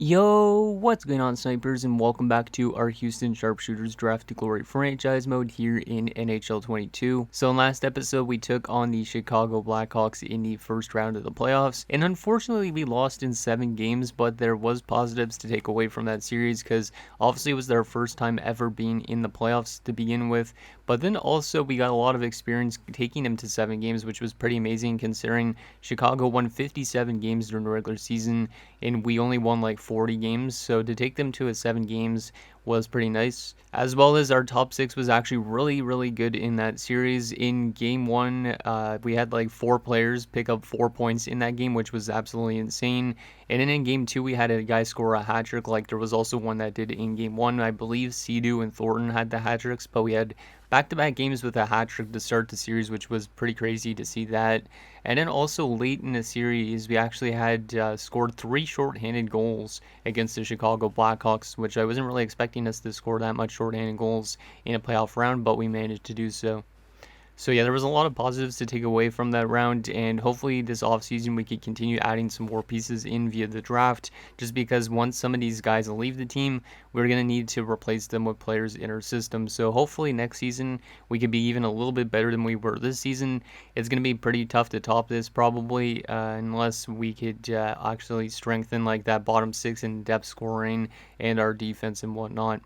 Yo, what's going on, snipers, and welcome back to our Houston Sharpshooters Draft to Glory franchise mode here in NHL 22. So in last episode, we took on the Chicago Blackhawks in the first round of the playoffs, and unfortunately we lost in 7 games, but there was positives to take away from that series because obviously it was their first time ever being in the playoffs to begin with, but then also we got a lot of experience taking them to 7 games, which was pretty amazing considering Chicago won 57 games during the regular season, and we only won like 40 games, so to take them to a 7 games was pretty nice. As well as our top 6 was actually really good in that series. In game 1, we had like 4 players pick up 4 points in that game, which was absolutely insane. And then in game 2, we had a guy score a hat trick, like there was also one that did in game 1. I believe Sea-Doo and Thornton had the hat tricks, but we had back-to-back games with a hat trick to start the series, which was pretty crazy to see that. And then also late in the series, we actually had scored 3 shorthanded goals against the Chicago Blackhawks, which I wasn't really expecting us to score that much shorthanded goals in a playoff round, but we managed to do so. So yeah, there was a lot of positives to take away from that round, and hopefully this offseason we could continue adding some more pieces in via the draft, just because once some of these guys leave the team, we're going to need to replace them with players in our system. So hopefully next season we could be even a little bit better than we were this season. It's going to be pretty tough to top this probably, unless we could actually strengthen like that bottom 6 in depth scoring and our defense and whatnot.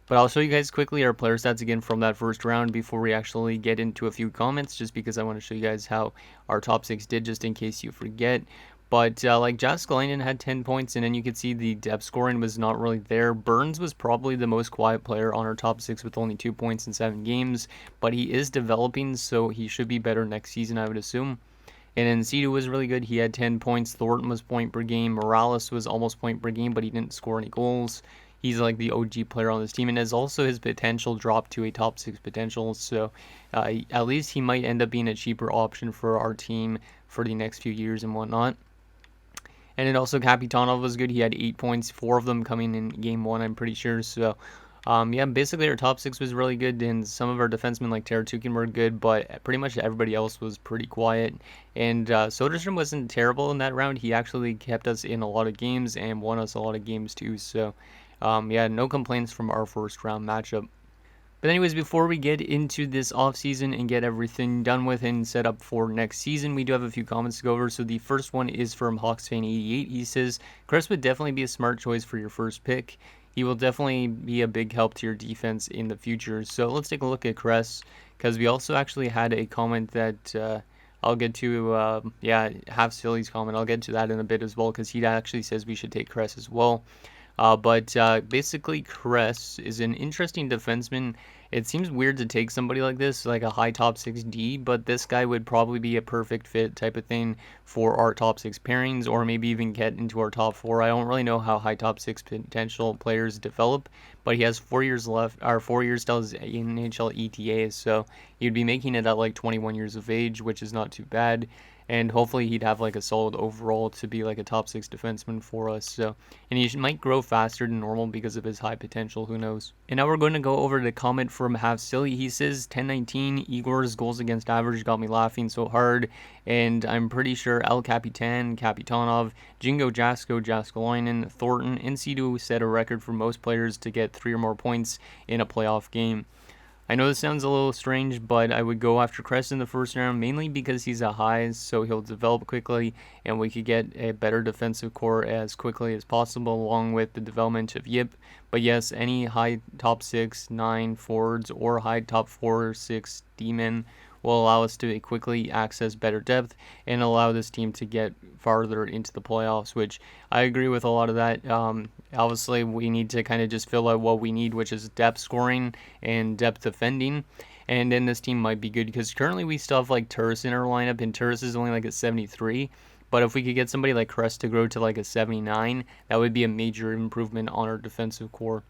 But I'll show you guys quickly our player stats again from that first round before we actually get into a few comments, just because I want to show you guys how our top 6 did, just in case you forget. But like Jaskalainen had 10 points, and then you could see the depth scoring was not really there. Burns was probably the most quiet player on our top 6 with only 2 points in 7 games, but he is developing, so he should be better next season, I would assume. And then Sea-Doo was really good. He had 10 points. Thornton was point per game. Morales was almost point per game, but he didn't score any goals. He's like the OG player on this team, and has also his potential dropped to a top 6 potential. So at least he might end up being a cheaper option for our team for the next few years and whatnot. And then also Kapitanov was good. He had 8 points, 4 of them coming in game 1, I'm pretty sure. So yeah, basically our top 6 was really good, and some of our defensemen like Teratukin were good, but pretty much everybody else was pretty quiet. And Soderstrom wasn't terrible in that round. He actually kept us in a lot of games and won us a lot of games too. So yeah, no complaints from our first round matchup. But anyways, before we get into this offseason and get everything done with and set up for next season, we do have a few comments to go over. So the first one is from HawksFan88. He says, Chris would definitely be a smart choice for your first pick. He will definitely be a big help to your defense in the future. So let's take a look at Kress, because we also actually had a comment that I'll get to, yeah, Half Silly's comment. I'll get to that in a bit as well, because he actually says we should take Kress as well. But basically, Kress is an interesting defenseman. It seems weird to take somebody like this, like a high top 6D, but this guy would probably be a perfect fit type of thing for our top 6 pairings, or maybe even get into our top 4. I don't really know how high top 6 potential players develop, but he has 4 years left, or 4 years till his NHL ETA, so he'd be making it at like 21 years of age, which is not too bad. And hopefully he'd have like a solid overall to be like a top 6 defenseman for us. So, and he might grow faster than normal because of his high potential. Who knows? And now we're going to go over the comment from Half Silly. He says 1019 Igor's goals against average got me laughing so hard, and I'm pretty sure El Capitan, Kapitanov, Jingo Jasko, Jaskalainen, Thornton, and Sea-Doo set a record for most players to get 3 or more points in a playoff game. I know this sounds a little strange, but I would go after Kress in the first round, mainly because he's a high, so he'll develop quickly, and we could get a better defensive core as quickly as possible, along with the development of Yip. But yes, any high top 6, 9 forwards, or high top 4 or 6 D-men will allow us to quickly access better depth and allow this team to get farther into the playoffs, which I agree with a lot of that. Obviously, we need to kind of just fill out what we need, which is depth scoring and depth defending. And then this team might be good, because currently we still have like Turris in our lineup, and Turris is only like a 73. But if we could get somebody like Kress to grow to like a 79, that would be a major improvement on our defensive core.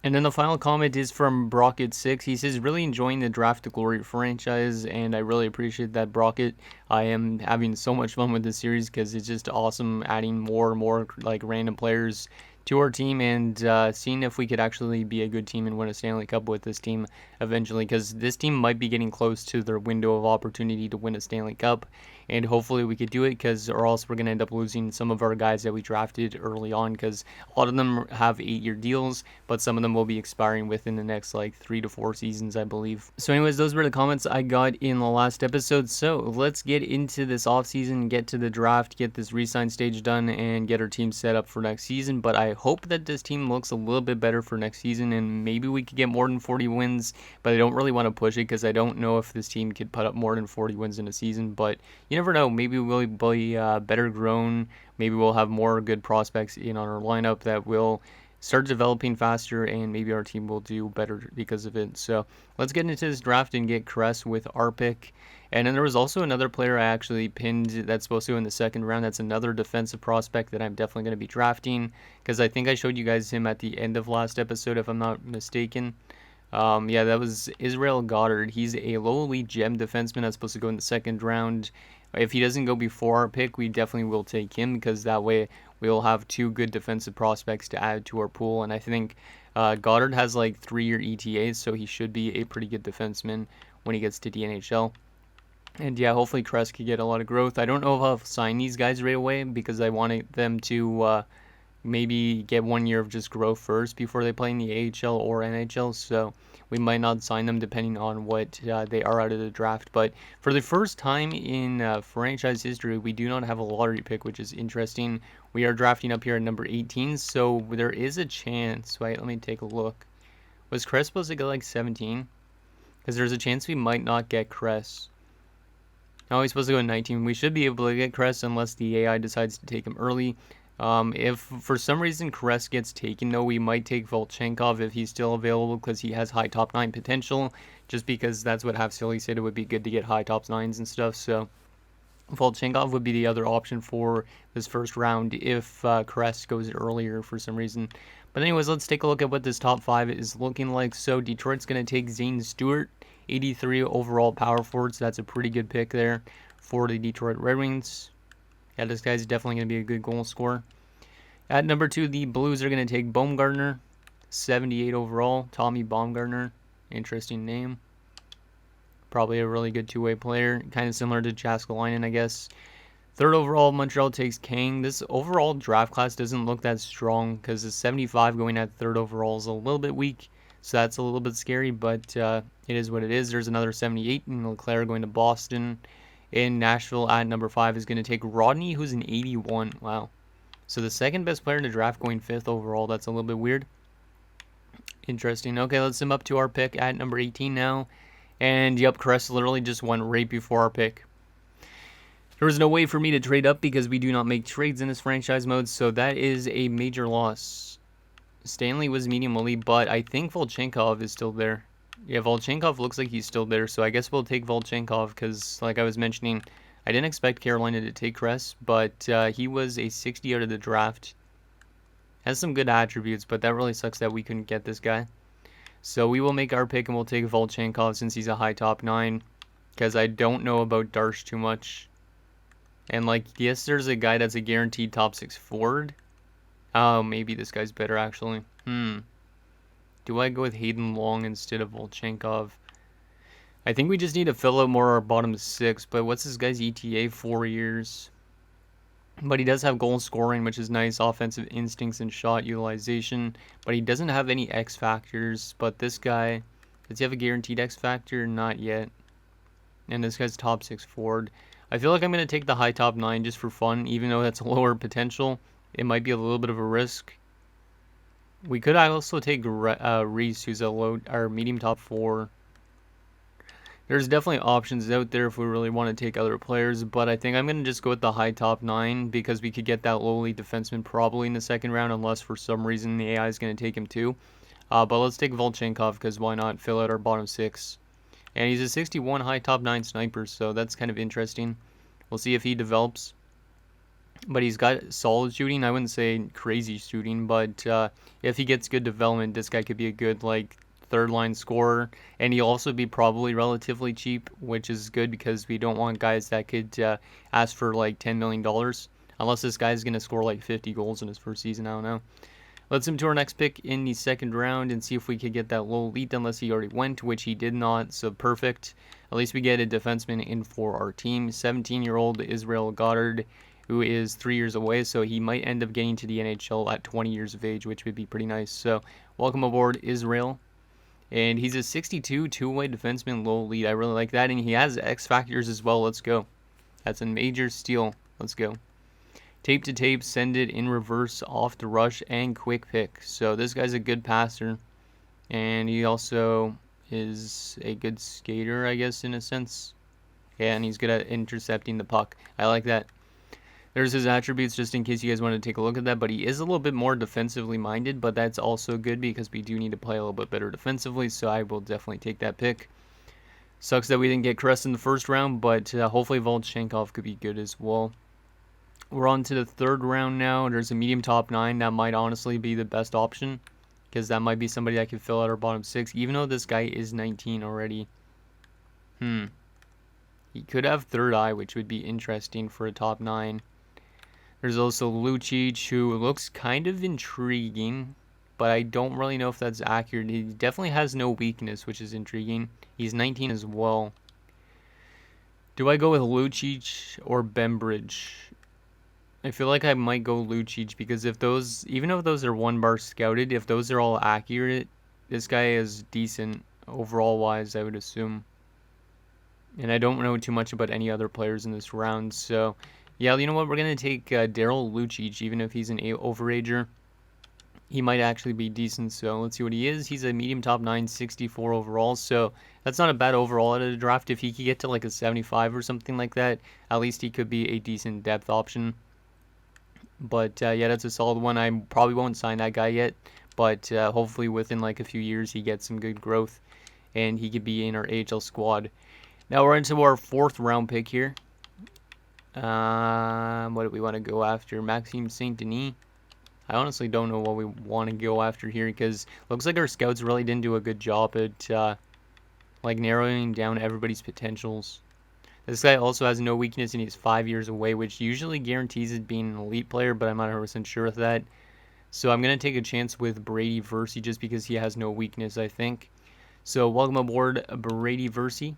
And then the final comment is from Brockett6. He says, really enjoying the Draft to Glory franchise, and I really appreciate that, Brockett. I am having so much fun with this series because it's just awesome adding more and more like random players to our team, and seeing if we could actually be a good team and win a Stanley Cup with this team eventually, because this team might be getting close to their window of opportunity to win a Stanley Cup. and hopefully we could do it, or else we're going to end up losing some of our guys that we drafted early on, because a lot of them have 8-year deals, but some of them will be expiring within the next like 3 to 4 seasons, I believe. So anyways, those were the comments I got in the last episode. So let's get into this offseason, get to the draft, get this re-sign stage done, and get our team set up for next season. But I hope that this team looks a little bit better for next season, and maybe we could get more than 40 wins, but I don't really want to push it because I don't know if this team could put up more than 40 wins in a season. But you never know. Maybe we'll be better grown. Maybe we'll have more good prospects in on our lineup that will start developing faster, and maybe our team will do better because of it. So let's get into this draft and get Kress with our pick. And then there was also another player I actually pinned that's supposed to go in the second round. That's another defensive prospect that I'm definitely going to be drafting, because I think I showed you guys him at the end of last episode, if I'm not mistaken. Yeah, that was Israel Goddard. He's a lowly gem defenseman that's supposed to go in the second round. If he doesn't go before our pick, we definitely will take him, because that way we'll have 2 good defensive prospects to add to our pool. And I think Goddard has like 3-year ETAs, so he should be a pretty good defenseman when he gets to the NHL. And yeah, hopefully Kress could get a lot of growth. I don't know if I'll sign these guys right away, because I wanted them to maybe get 1 year of just growth first before they play in the AHL or NHL. So we might not sign them depending on what they are out of the draft. But for the first time in franchise history, we do not have a lottery pick, which is interesting. We are drafting up here at number 18, so there is a chance. Wait, let me take a look. Was Kress supposed to go like 17? Because there's a chance we might not get Kress. No, he's supposed to go 19. We should be able to get Kress unless the AI decides to take him early. If for some reason Kress gets taken, though, we might take Volchenkov if he's still available, because he has high top 9 potential, just because that's what Half Silly said, it would be good to get high top 9s and stuff. So Volchenkov would be the other option for this first round if Kress goes earlier for some reason. But anyways, let's take a look at what this top 5 is looking like. So Detroit's going to take Zane Stewart, 83 overall power forward, so that's a pretty good pick there for the Detroit Red Wings. Yeah, this guy's definitely going to be a good goal scorer. At number 2, the Blues are going to take Baumgartner, 78 overall. Tommy Baumgartner, interesting name. Probably a really good two-way player, kind of similar to Jaskalainen, I guess. 3rd overall, Montreal takes Kang. This overall draft class doesn't look that strong, because the 75 going at 3rd overall is a little bit weak. So that's a little bit scary, but it is what it is. There's another 78, and Leclerc going to Boston. In Nashville at number 5 is going to take Rodney, who's an 81. Wow. So the second best player in the draft going 5th overall. That's a little bit weird. Interesting. Okay, let's sum up to our pick at number 18 now. And yep, Kress literally just went right before our pick. There was no way for me to trade up because we do not make trades in this franchise mode, so that is a major loss. Stanley was medium elite, but I think Volchenkov is still there. Yeah, Volchenkov looks like he's still there, so I guess we'll take Volchenkov because, like I was mentioning, I didn't expect Carolina to take Kress, but he was a 60 out of the draft. Has some good attributes, but that really sucks that we couldn't get this guy. So we will make our pick and we'll take Volchenkov since he's a high top 9, because I don't know about Darsh too much. And, like, yes, there's a guy that's a guaranteed top 6 forward. Oh, maybe this guy's better, actually. Do I go with Hayden Long instead of Volchenkov? I think we just need to fill out more our bottom 6, but what's this guy's ETA? 4 years. But he does have goal scoring, which is nice, offensive instincts and shot utilization. But he doesn't have any X factors. But this guy, does he have a guaranteed X factor? Not yet. And this guy's top 6 forward. I feel like I'm going to take the high top 9 just for fun, even though that's a lower potential. It might be a little bit of a risk. We could also take Reese, who's a low or medium top 4. There's definitely options out there if we really want to take other players, but I think I'm going to just go with the high top 9 because we could get that lowly defenseman probably in the second round, unless for some reason the AI is going to take him too. But let's take Volchenkov because why not fill out our bottom 6. And he's a 61 high top 9 sniper, so that's kind of interesting. We'll see if he develops. But he's got solid shooting. I wouldn't say crazy shooting, but if he gets good development, this guy could be a good, like, third line scorer, and he'll also be probably relatively cheap, which is good because we don't want guys that could ask for like $10 million unless this guy's going to score like 50 goals in his first season. I don't know. Let's move to our next pick in the second round and see if we could get that low elite, unless he already went, which he did not, so perfect. At least we get a defenseman in for our team. 17-year-old Israel Goddard, who is 3 years away, so he might end up getting to the NHL at 20 years of age, which would be pretty nice. So welcome aboard, Israel. And he's a 62 two-way defenseman, low elite. I really like that, and he has X factors as well. Let's go. That's a major steal. Let's go. Tape to tape, send it in reverse, off the rush, and quick pick. So this guy's a good passer, and he also is a good skater, I guess, in a sense. Yeah, and he's good at intercepting the puck. I like that. There's his attributes, just in case you guys want to take a look at that. But he is a little bit more defensively minded, but that's also good because we do need to play a little bit better defensively, so I will definitely take that pick. Sucks that we didn't get Kress in the first round, but hopefully Volchenkov could be good as well. We're on to the third round now. There's a medium top 9. That might honestly be the best option, because that might be somebody that could fill out our bottom 6, even though this guy is 19 already. He could have third eye, which would be interesting for a top 9. There's also Lucci, who looks kind of intriguing, but I don't really know if that's accurate. He definitely has no weakness, which is intriguing. He's 19 as well. Do I go with Lucci or Bembridge? I feel like I might go Lucci, because if those, even if those are 1-bar scouted, if those are all accurate, this guy is decent overall wise, I would assume. And I don't know too much about any other players in this round, so yeah, you know what, we're going to take Daryl Lucci, even if he's an overager. He might actually be decent, so let's see what he is. He's a medium top 9, 64 overall, so that's not a bad overall at a draft. If he could get to like a 75 or something like that, at least he could be a decent depth option. But yeah, that's a solid one. I probably won't sign that guy yet, but hopefully within like a few years he gets some good growth and he could be in our AHL squad. Now we're into our fourth round pick here. What do we want to go after? Maxime Saint-Denis. I honestly don't know what we want to go after here, because it looks like our scouts really didn't do a good job at like narrowing down everybody's potentials. This guy also has no weakness, and he's 5 years away, which usually guarantees it being an elite player, but I'm not 100% sure of that. So I'm going to take a chance with Brady Versey just because he has no weakness, I think. So welcome aboard, Brady Versey.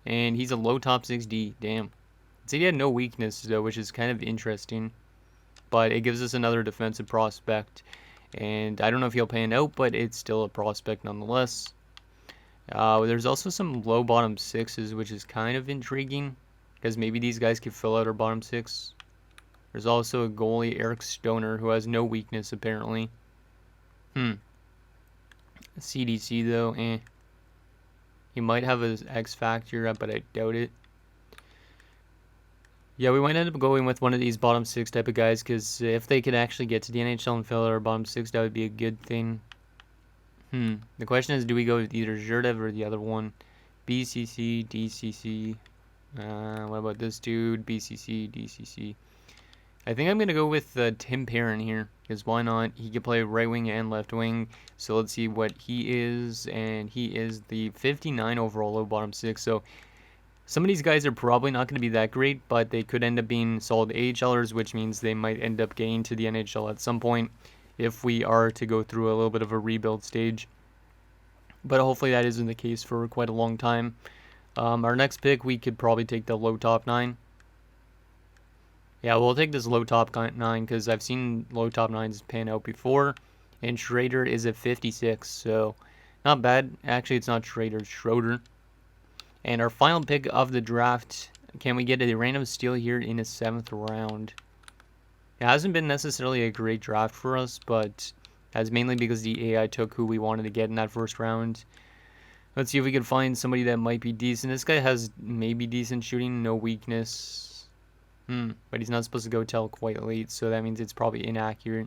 And he's a low top 6D. Damn. So he had no weakness, though, which is kind of interesting. But it gives us another defensive prospect. And I don't know if he'll pan out, but it's still a prospect nonetheless. There's also some low bottom 6s, which is kind of intriguing, because maybe these guys could fill out our bottom 6. There's also a goalie, Eric Stoner, who has no weakness, apparently. CDC, though, He might have his X factor, but I doubt it. Yeah, we might end up going with one of these bottom 6 type of guys, because if they could actually get to the NHL and fill out our bottom 6, that would be a good thing. The question is, do we go with either Zherdev or the other one? BCC, DCC. What about this dude? BCC, DCC. I think I'm going to go with Tim Perrin here, because why not? He can play right wing and left wing. So let's see what he is. And he is the 59 overall low bottom 6. So some of these guys are probably not going to be that great, but they could end up being solid AHLers, which means they might end up getting to the NHL at some point if we are to go through a little bit of a rebuild stage. But hopefully that isn't the case for quite a long time. Our next pick, we could probably take the low top 9. Yeah, we'll take this low top 9 because I've seen low top 9s pan out before. And Schrader is at 56, so not bad. Actually, it's not Schrader, it's Schroeder. And our final pick of the draft, can we get a random steal here in the 7th round? It hasn't been necessarily a great draft for us, but that's mainly because the AI took who we wanted to get in that first round. Let's see if we can find somebody that might be decent. This guy has maybe decent shooting, no weakness. But he's not supposed to go till quite late, so that means it's probably inaccurate.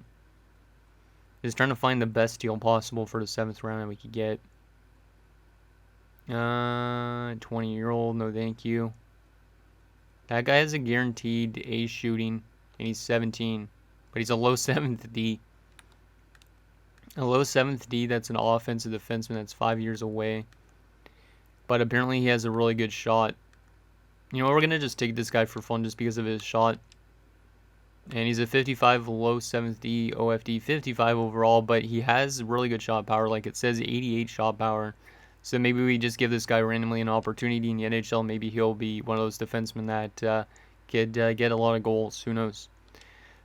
Just trying to find the best deal possible for the 7th round that we could get. 20-year-old, no thank you. That guy has a guaranteed A shooting, and he's 17. But he's a low 7th D. A low 7th D, that's an offensive defenseman that's 5 years away. But apparently he has a really good shot. You know, we're going to just take this guy for fun just because of his shot. And he's a 55 low 70 OFD, 55 overall, but he has really good shot power. Like it says 88 shot power. So maybe we just give this guy randomly an opportunity in the NHL. Maybe he'll be one of those defensemen that could get a lot of goals. Who knows?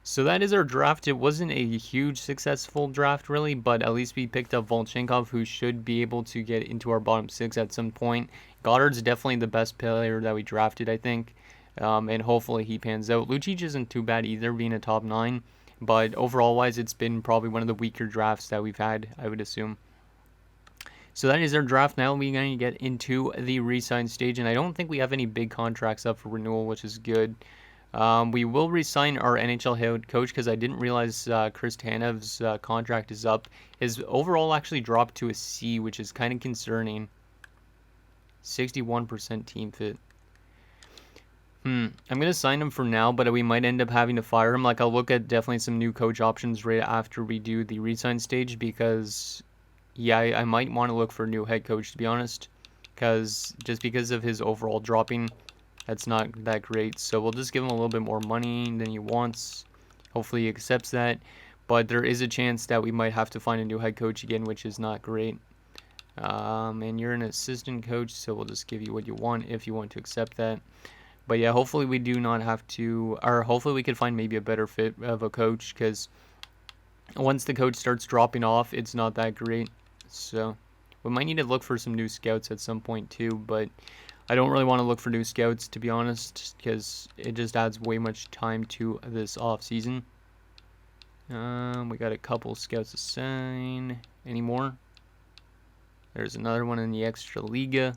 So that is our draft. It wasn't a huge successful draft really, but at least we picked up Volchenkov, who should be able to get into our bottom 6 at some point. Goddard's definitely the best player that we drafted, I think. And hopefully he pans out. Lucci isn't too bad either, being a top 9. But overall-wise, it's been probably one of the weaker drafts that we've had, I would assume. So that is our draft. Now we're going to get into the re-sign stage. And I don't think we have any big contracts up for renewal, which is good. We will re-sign our NHL head coach because I didn't realize Chris Tanev's contract is up. His overall actually dropped to a C, which is kind of concerning. 61% team fit. I'm going to sign him for now, but we might end up having to fire him. Like, I'll look at definitely some new coach options right after we do the re-sign stage because, yeah, I might want to look for a new head coach, to be honest. Just because of his overall dropping, that's not that great. So we'll just give him a little bit more money than he wants. Hopefully he accepts that. But there is a chance that we might have to find a new head coach again, which is not great. And you're an assistant coach, so we'll just give you what you want if you want to accept that. But yeah, hopefully we do not have to, or hopefully we could find maybe a better fit of a coach, because once the coach starts dropping off, it's not that great. So we might need to look for some new scouts at some point too, but I don't really want to look for new scouts, to be honest, because it just adds way much time to this off season. We got a couple scouts to sign. Any more? There's another one in the Extra Liga.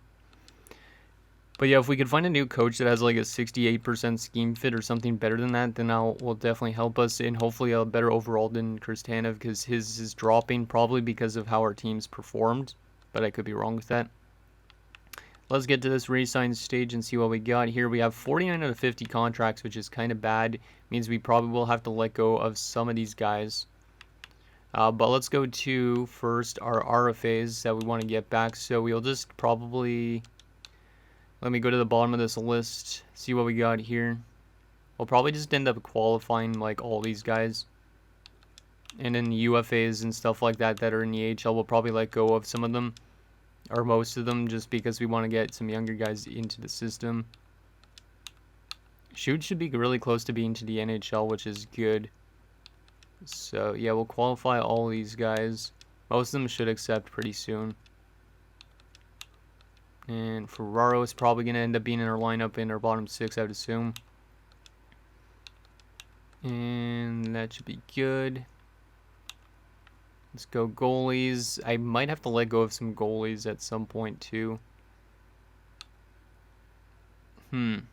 But yeah, if we could find a new coach that has like a 68% scheme fit or something better than that, then will definitely help us, and hopefully a better overall than Chris Tanev, because his is dropping probably because of how our teams performed, but I could be wrong with that. Let's get to this re-sign stage and see what we got here. We have 49 out of 50 contracts, which is kind of bad. It means we probably will have to let go of some of these guys. But let's go to first our RFAs that we want to get back. So we'll just probably... Let me go to the bottom of this list, see what we got here. We'll probably just end up qualifying like all these guys. And then UFAs and stuff like that that are in the AHL, we'll probably let go of some of them. Or most of them, just because we want to get some younger guys into the system. Shoot should be really close to being to the NHL, which is good. So yeah, we'll qualify all these guys. Most of them should accept pretty soon. And Ferraro is probably going to end up being in our lineup in our bottom 6, I would assume. And that should be good. Let's go goalies. I might have to let go of some goalies at some point too. What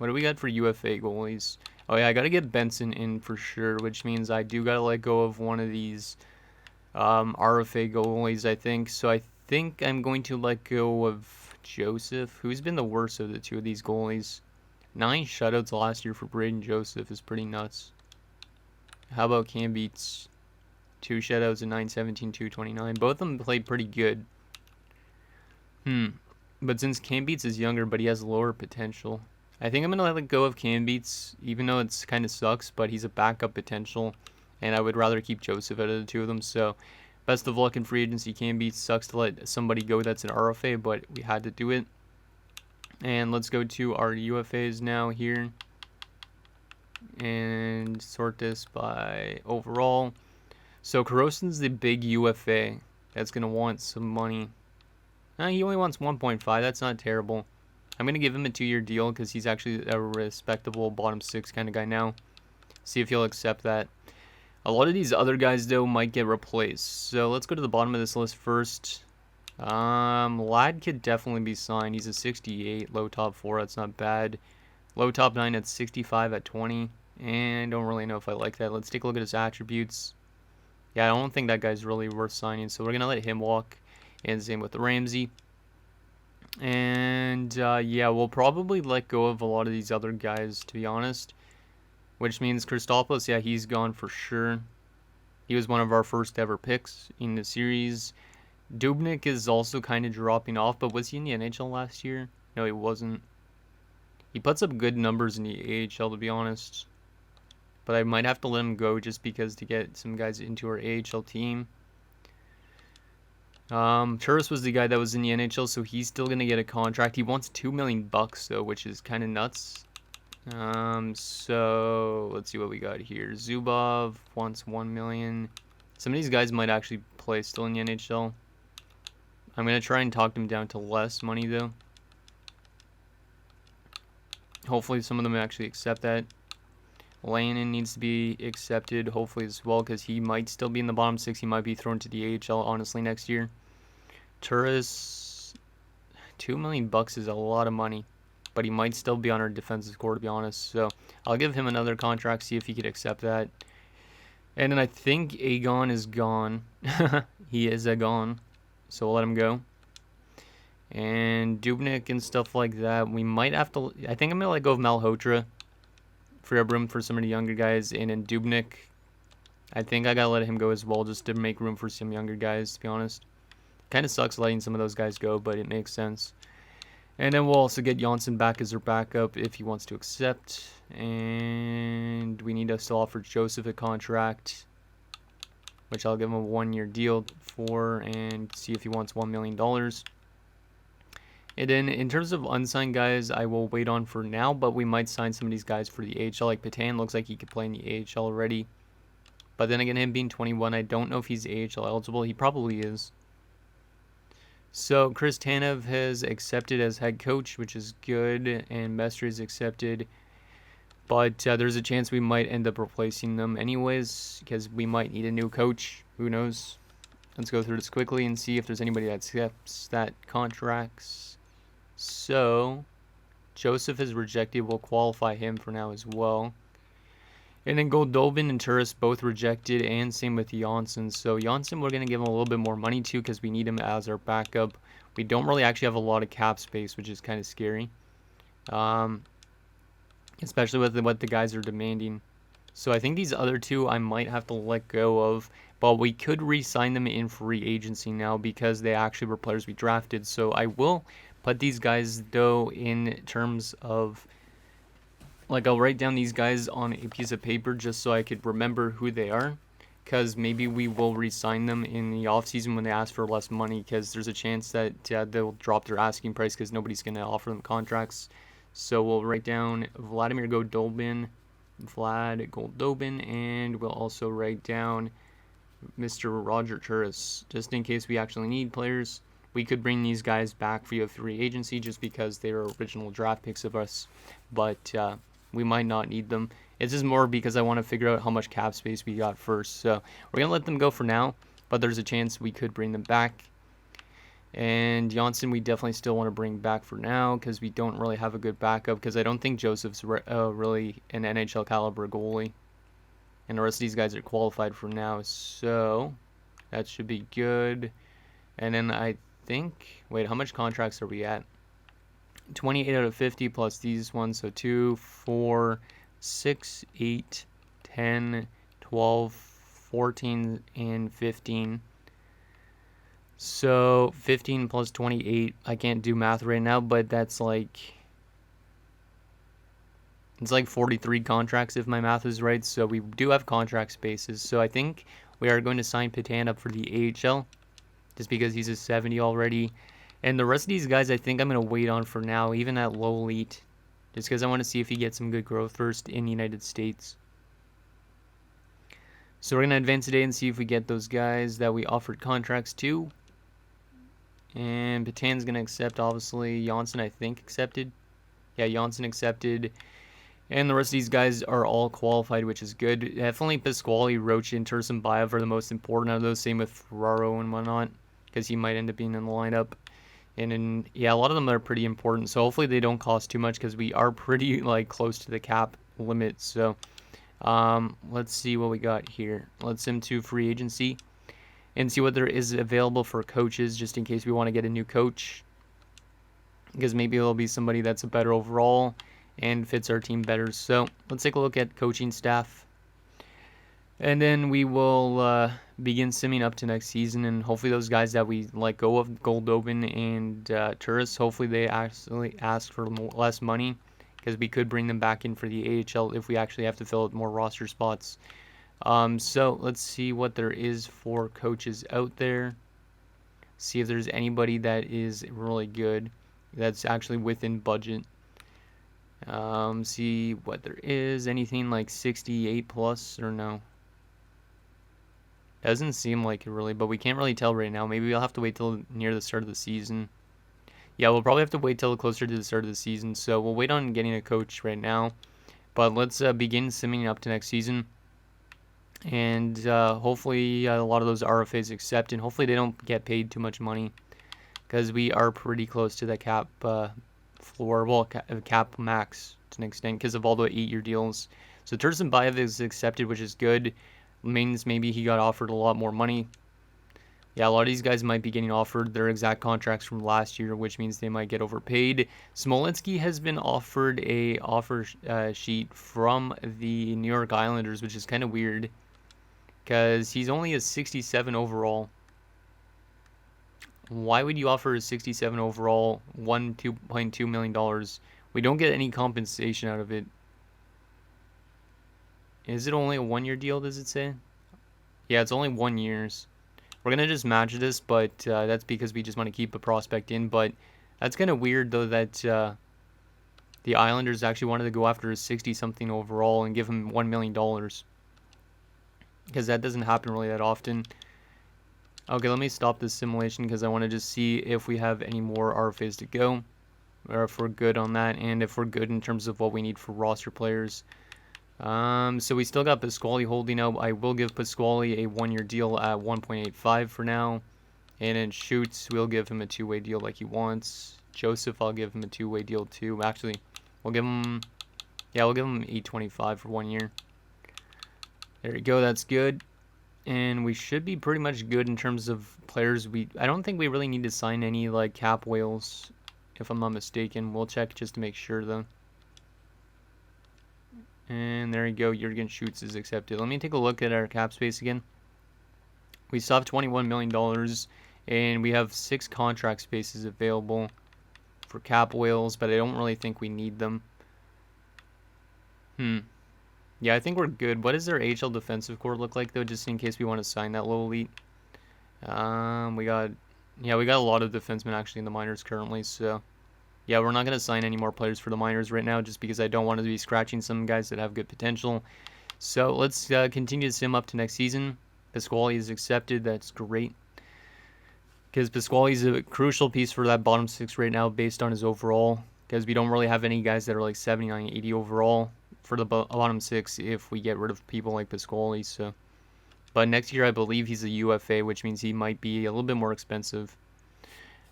do we got for UFA goalies? Oh yeah, I got to get Benson in for sure, which means I do got to let go of one of these RFA goalies, I think. So I think I'm going to let go of Joseph, who's been the worst of the two of these goalies. 9 shutouts last year for Braden Joseph is pretty nuts. How about Cam Beats? 2 shutouts in 9-17, 2-29. Both of them played pretty good. But since Cam Beats is younger, but he has lower potential, I think I'm going to let go of Cam Beats, even though it's kind of sucks, but he's a backup potential, and I would rather keep Joseph out of the two of them. So best of luck in free agency, Cam Beats. Sucks to let somebody go that's an RFA, but we had to do it. And let's go to our UFAs now here and sort this by overall. So Coroson's the big UFA that's going to want some money. He only wants 1.5. That's not terrible. I'm going to give him a 2-year deal because he's actually a respectable bottom 6 kind of guy now. See if he'll accept that. A lot of these other guys, though, might get replaced. So let's go to the bottom of this list first. Ladd could definitely be signed. He's a 68, low top 4. That's not bad. Low top 9 at 65 at 20. And don't really know if I like that. Let's take a look at his attributes. Yeah, I don't think that guy's really worth signing. So we're going to let him walk. And same with the Ramsey. And yeah, we'll probably let go of a lot of these other guys, to be honest. Which means Christopoulos, yeah, he's gone for sure. He was one of our first ever picks in the series. Dubnyk is also kind of dropping off, but was he in the NHL last year? No, he wasn't. He puts up good numbers in the AHL, to be honest. But I might have to let him go just because to get some guys into our AHL team. Turris was the guy that was in the NHL, so he's still going to get a contract. He wants $2 million though, which is kind of nuts. So let's see what we got here. Zubov wants $1 million. Some of these guys might actually play still in the NHL. I'm going to try and talk them down to less money, though. Hopefully some of them actually accept that. Lannon needs to be accepted, hopefully, as well, because he might still be in the bottom 6. He might be thrown to the AHL, honestly, next year. Turris, $2 million is a lot of money, but he might still be on our defensive core, to be honest. So I'll give him another contract, see if he could accept that. And then I think Agon is gone. He is gone, so we'll let him go. And Dubnyk and stuff like that, we might have to... I think I'm going to let go of Malhotra. Free up room for some of the younger guys. And then Dubnyk, I think I got to let him go as well, just to make room for some younger guys, to be honest. Kind of sucks letting some of those guys go, but it makes sense. And then we'll also get Janssen back as our backup if he wants to accept. And we need to still offer Joseph a contract, which I'll give him a 1-year deal for, and see if he wants $1 million. And then in terms of unsigned guys, I will wait on for now, but we might sign some of these guys for the AHL. Like Patan looks like he could play in the AHL already. But then again, him being 21, I don't know if he's AHL eligible. He probably is. So Chris Tanev has accepted as head coach, which is good, and Mestre is accepted. But there's a chance we might end up replacing them anyways, because we might need a new coach. Who knows? Let's go through this quickly and see if there's anybody that accepts that contracts. So Joseph is rejected. We'll qualify him for now as well. And then Goldobin and Turris both rejected, and same with Janssen. So Janssen we're going to give him a little bit more money to because we need him as our backup. We don't really actually have a lot of cap space, which is kind of scary. Especially with what the guys are demanding. So I think these other two I might have to let go of. But we could re-sign them in free agency now because they actually were players we drafted. So I will put these guys, though, in terms of... Like, I'll write down these guys on a piece of paper just so I could remember who they are. Because maybe we will re-sign them in the offseason when they ask for less money. Because there's a chance that they'll drop their asking price because nobody's going to offer them contracts. So we'll write down Vladimir Goldobin, and we'll also write down Mr. Roger Turris, just in case we actually need players. We could bring these guys back via free agency just because they are original draft picks of us, but we might not need them. It's just more because I want to figure out how much cap space we got first. So we're going to let them go for now, but there's a chance we could bring them back. And Janssen, we definitely still want to bring back for now because we don't really have a good backup, because I don't think Joseph's really an NHL caliber goalie. And the rest of these guys are qualified for now, so that should be good. And then I think, wait, how much contracts are we at? 28 out of 50 plus these ones, so 2, 4, 6, 8, 10, 12, 14, and 15. So 15 plus 28, I can't do math right now, but that's like... It's like 43 contracts if my math is right, so we do have contract spaces. So I think we are going to sign Patan up for the AHL, just because he's a 70 already. And the rest of these guys I think I'm going to wait on for now, even at low elite, just because I want to see if he gets some good growth first in the United States. So we're going to advance today and see if we get those guys that we offered contracts to. And Patan's going to accept, obviously. Janssen, I think, accepted. Yeah, Janssen accepted. And the rest of these guys are all qualified, which is good. Definitely Pasquale, Roach, and Tursenbayev are the most important out of those. Same with Ferraro and whatnot, because he might end up being in the lineup. And then, yeah, a lot of them are pretty important. So hopefully they don't cost too much, because we are pretty close to the cap limit. So let's see what we got here. Let's send to free agency and see what there is available for coaches, just in case we want to get a new coach, because maybe there'll be somebody that's a better overall and fits our team better. So let's take a look at coaching staff, and then we will begin simming up to next season. And hopefully those guys that we let go of, Goldobin and Turris, hopefully they actually ask for less money, because we could bring them back in for the AHL if we actually have to fill out more roster spots. So let's see what there is for coaches out there. See if there's anybody that is really good, that's actually within budget. See what there is. Anything like 68 plus or no? Doesn't seem like it really, but we can't really tell right now. Maybe we'll have to wait till near the start of the season. Yeah, we'll probably have to wait till closer to the start of the season, so we'll wait on getting a coach right now. But let's begin simming up to next season. And hopefully a lot of those RFAs accept, and hopefully they don't get paid too much money, because we are pretty close to the cap floor, well, cap max to an extent, because of all the 8-year deals. So Tursunbayev is accepted, which is good. Means maybe he got offered a lot more money. Yeah, a lot of these guys might be getting offered their exact contracts from last year, which means they might get overpaid. Smolensky has been offered a offer sheet from the New York Islanders, which is kind of weird, because he's only a 67 overall. Why would you offer a 67 overall, $2.2 million? We don't get any compensation out of it. Is it only a 1-year deal, does it say? Yeah, it's only 1 year. We're going to just match this, but that's because we just want to keep a prospect in. But that's kind of weird, though, that the Islanders actually wanted to go after a 60-something overall and give him $1 million. Because that doesn't happen really that often. Okay, let me stop this simulation because I want to just see if we have any more RFAs to go, or if we're good on that, and if we're good in terms of what we need for roster players. So we still got Pasquale holding out. I will give Pasquale a 1-year deal at 1.85 for now. And then Schutz, we'll give him a 2-way deal like he wants. Joseph, I'll give him a 2-way deal too. Actually, we'll give him, yeah, we'll give him $8.25 for 1 year. There you go, that's good. And we should be pretty much good in terms of players. I don't think we really need to sign any like cap whales, if I'm not mistaken. We'll check just to make sure though. And there you go, Jurgen Schutz is accepted. Let me take a look at our cap space again. We still have $21 million, and we have 6 contract spaces available for cap whales, but I don't really think we need them. Yeah, I think we're good. What does our AHL defensive core look like, though, just in case we want to sign that low elite? We got a lot of defensemen actually in the minors currently, so yeah, we're not going to sign any more players for the minors right now just because I don't want to be scratching some guys that have good potential. So let's continue to sim up to next season. Pasquale is accepted. That's great, because Pasquale is a crucial piece for that bottom 6 right now based on his overall, because we don't really have any guys that are like 79, 80 overall for the bottom 6 if we get rid of people like Pasquale. So, but next year I believe he's a UFA, which means he might be a little bit more expensive.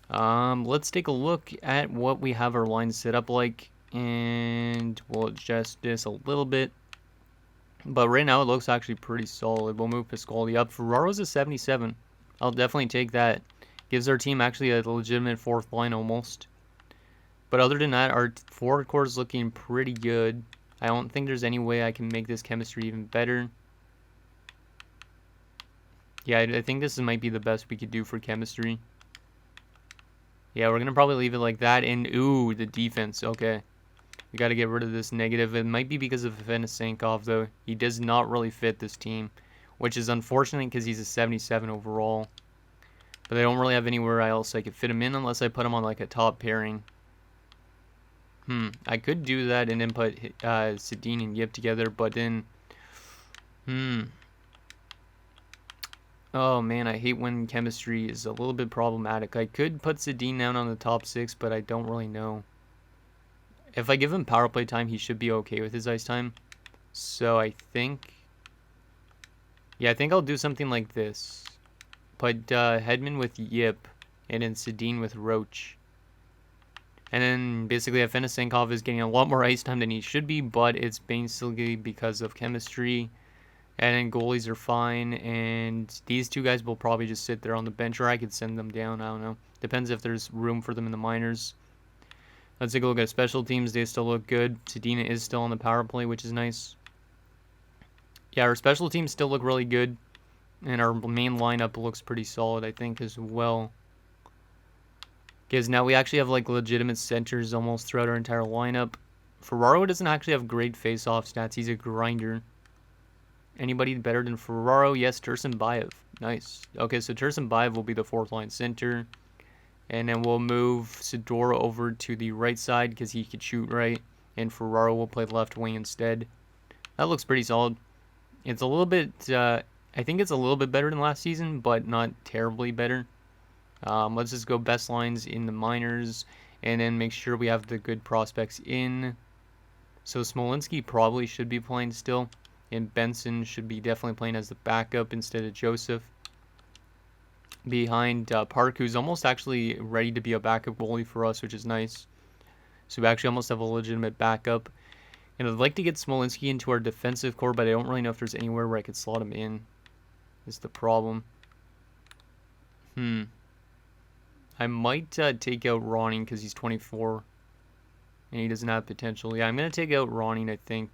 Let's take a look at what we have our line set up like, and we'll adjust this a little bit. But right now it looks actually pretty solid. We'll move Pasquale up. Ferraro's a 77. I'll definitely take that. Gives our team actually a legitimate 4th line almost. But other than that, our forward core is looking pretty good. I don't think there's any way I can make this chemistry even better. Yeah, I think this might be the best we could do for chemistry. Yeah, we're going to probably leave it like that. And, ooh, the defense. Okay. We got to get rid of this negative. It might be because of Fenesankov, though. He does not really fit this team, which is unfortunate because he's a 77 overall. But I don't really have anywhere else I could fit him in unless I put him on, like, a top pairing. I could do that and then put Sedin and Yip together, but then... Oh man, I hate when chemistry is a little bit problematic. I could put Sedin down on the top 6, but I don't really know. If I give him power play time, he should be okay with his ice time. So I think... Yeah, I think I'll do something like this. Put Hedman with Yip, and then Sedin with Roach. And then basically Fenesankov is getting a lot more ice time than he should be, but it's basically because of chemistry. And then goalies are fine, and these 2 guys will probably just sit there on the bench, or I could send them down, I don't know. Depends if there's room for them in the minors. Let's take a look at special teams. They still look good. Sedina is still on the power play, which is nice. Yeah, our special teams still look really good, and our main lineup looks pretty solid, I think, as well. Because now we actually have like legitimate centers almost throughout our entire lineup. Ferraro doesn't actually have great face-off stats. He's a grinder. Anybody better than Ferraro? Yes, Tursunbayev. Nice. Okay, so Tursunbayev will be the fourth line center. And then we'll move Sidora over to the right side because he could shoot right. And Ferraro will play left wing instead. That looks pretty solid. It's a little bit, I think it's a little bit better than last season, but not terribly better. Let's just go best lines in the minors. And then make sure we have the good prospects in. So Smolinski probably should be playing still. And Benson should be definitely playing as the backup instead of Joseph. Behind Park, who's almost actually ready to be a backup goalie for us, which is nice. So we actually almost have a legitimate backup. And I'd like to get Smolinski into our defensive core, but I don't really know if there's anywhere where I could slot him in. Is the problem. I might take out Ronning because he's 24. And he doesn't have potential. Yeah, I'm going to take out Ronning, I think.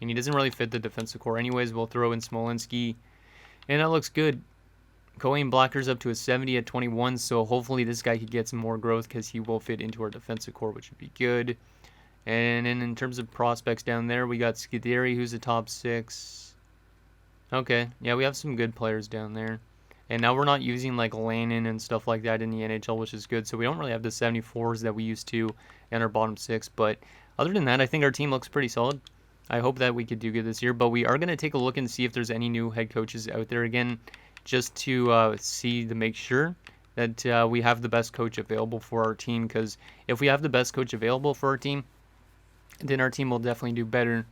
And he doesn't really fit the defensive core. Anyways, we'll throw in Smolinski. And that looks good. Cohen Blacker's up to a 70 at 21, so hopefully this guy could get some more growth because he will fit into our defensive core, which would be good. And then in terms of prospects down there, we got Scuderi, who's a top 6. Okay, yeah, we have some good players down there. And now we're not using like Lannon and stuff like that in the NHL, which is good. So we don't really have the 74s that we used to in our bottom 6. But other than that, I think our team looks pretty solid. I hope that we could do good this year. But we are going to take a look and see if there's any new head coaches out there again, just to make sure that we have the best coach available for our team. Because if we have the best coach available for our team, then our team will definitely do better.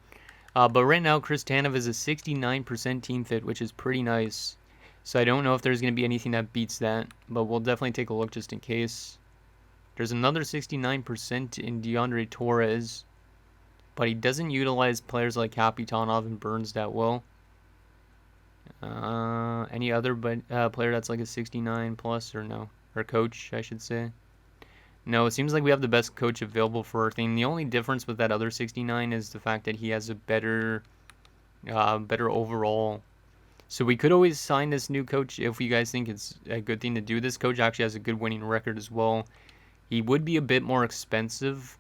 But right now, Chris Tanev is a 69% team fit, which is pretty nice. So I don't know if there's going to be anything that beats that, but we'll definitely take a look just in case. There's another 69% in DeAndre Torres, but he doesn't utilize players like Kapitanov and Burns that well. Any other player that's like a 69 plus or no? Or coach, I should say. No, it seems like we have the best coach available for our team. The only difference with that other 69 is the fact that he has a better overall. So we could always sign this new coach if you guys think it's a good thing to do. This coach actually has a good winning record as well. He would be a bit more expensive,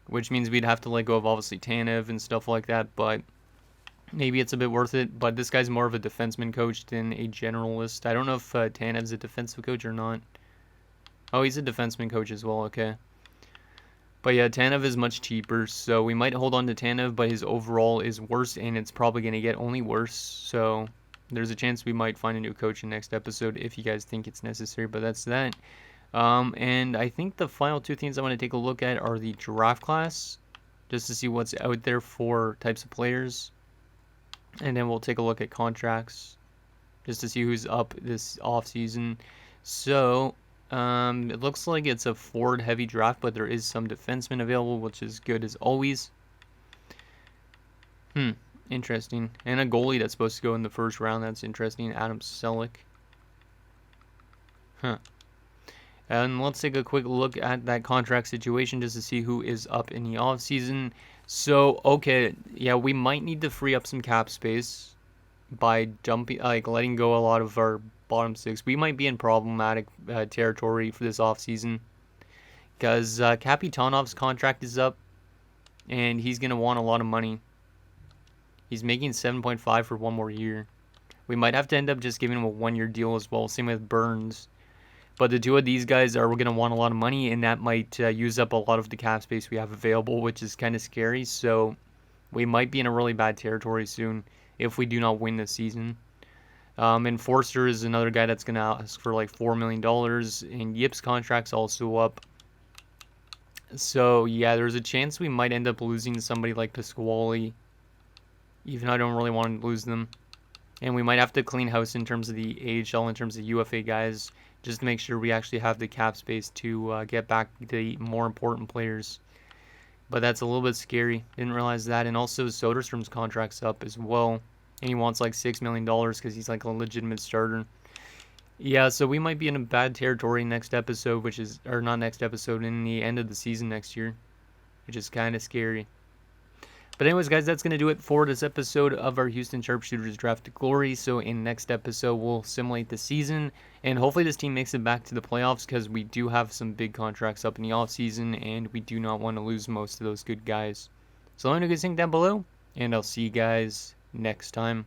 which means we'd have to let go of obviously Tanev and stuff like that, but maybe it's a bit worth it. But this guy's more of a defenseman coach than a generalist. I don't know if Tanev's a defensive coach or not. Oh, he's a defenseman coach as well, okay. But yeah, Tanev is much cheaper, so we might hold on to Tanev, but his overall is worse, and it's probably going to get only worse. So there's a chance we might find a new coach in next episode if you guys think it's necessary, but that's that. And I think the final two things I want to take a look at are the draft class, just to see what's out there for types of players. And then we'll take a look at contracts, just to see who's up this offseason. So it looks like it's a forward-heavy draft, but there is some defensemen available, which is good as always. Interesting. And a goalie that's supposed to go in the first round. That's interesting. Adam Selleck. And let's take a quick look at that contract situation just to see who is up in the offseason. So, okay, yeah, we might need to free up some cap space by letting go a lot of our bottom 6. We might be in problematic territory for this offseason because Kapitanov's contract is up and he's going to want a lot of money. He's making 7.5 for one more year. We might have to end up just giving him a 1-year deal as well. Same with Burns. But the two of these guys are going to want a lot of money, and that might use up a lot of the cap space we have available, which is kind of scary. So we might be in a really bad territory soon if we do not win this season. And Forster is another guy that's going to ask for like $4 million, and Yip's contract's also up. So yeah, there's a chance we might end up losing somebody like Pasquale, even though I don't really want to lose them. And we might have to clean house in terms of the AHL, in terms of UFA guys, just to make sure we actually have the cap space to get back the more important players. But that's a little bit scary. Didn't realize that. And also Soderstrom's contract's up as well. And he wants like $6 million because he's like a legitimate starter. Yeah, so we might be in a bad territory next episode, or not next episode, in the end of the season next year, which is kind of scary. But anyways, guys, that's going to do it for this episode of our Houston Sharpshooters Draft to Glory. So in next episode, we'll simulate the season, and hopefully this team makes it back to the playoffs, because we do have some big contracts up in the offseason, and we do not want to lose most of those good guys. So let me know what you guys think down below, and I'll see you guys next time.